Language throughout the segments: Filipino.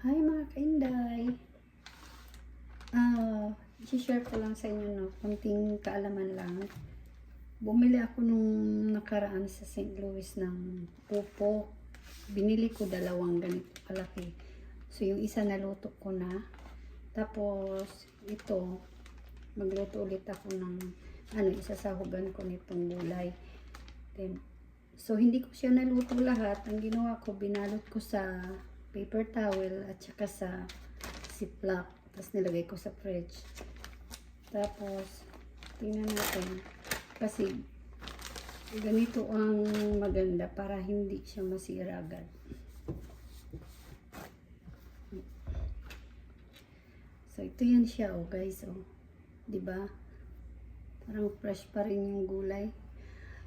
Hi mga kainday! I-share ko lang sa inyo, no, konting kaalaman lang. Bumili ako nung nakaraan sa St. Louis ng upo. Binili ko dalawang ganito kalaki. So yung isa naluto ko na. Tapos ito, magluto ulit ako ng isasahugan ko nitong gulay. Then, so hindi ko siya naluto lahat. Ang ginawa ko, binalot ko sa paper towel at saka sa ziplock. Tapos nilagay ko sa fridge. Tapos tingnan natin kasi ganito ang maganda para hindi siya masira agad. So ito yan siya, oh guys, oh. 'Di ba? Parang fresh pa rin yung gulay.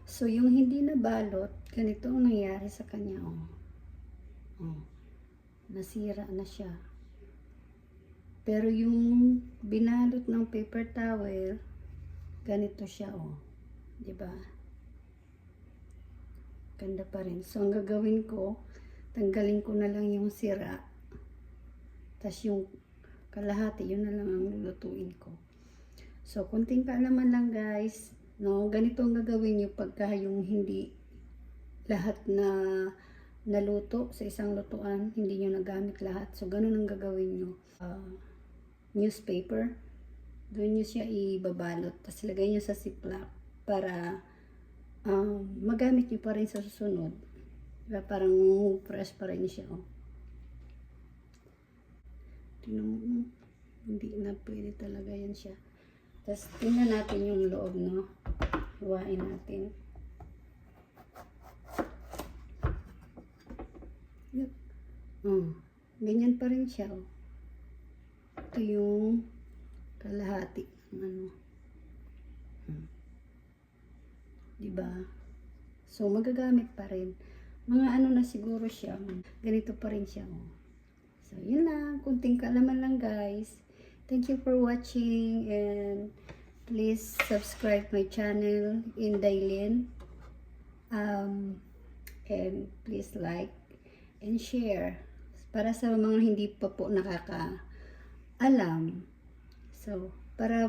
So yung hindi nabalot, ganito ang nangyari sa kanya, oh. Oh. Nasira na siya. Pero yung binalot ng paper towel, ganito siya, oh. 'Di ba? Ganda pa rin. So ang gagawin ko, tanggalin ko na lang yung sira. Tapos yung kalahati, yun na lang ang lulutuin ko. So kunting kaalaman lang, guys. No, ganito ang gagawin niyo pagka yung hindi lahat na naluto sa isang lutuan, hindi nyo nagamit lahat. So, ganun ang gagawin nyo. Newspaper, doon nyo siya ibabalot. Tapos, lagay nyo sa ziplock para magamit nyo pa rin sa susunod. Diba? Parang fresh pa rin siya. Oh. Tingnan mo, hindi na pwede talaga yan siya. Tapos, tingnan natin yung loob, no? Hiwain natin. Ganyan pa rin siya, oh. Ito yung kalahati ng diba? So magagamit pa rin. Mga na siguro siya, ganito pa rin siya, oh. So yun lang, kunting kaalaman lang, guys. Thank you for watching and please subscribe my channel Indylin. And please like and share para sa mga hindi pa po nakakaalam. So, para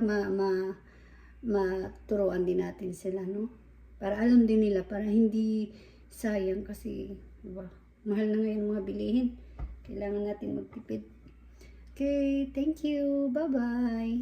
maturuan din natin sila, no? Para alam din nila, para hindi sayang kasi, diba, mahal na ngayon mga bilihin. Kailangan natin magtipid. Okay, thank you. Bye-bye.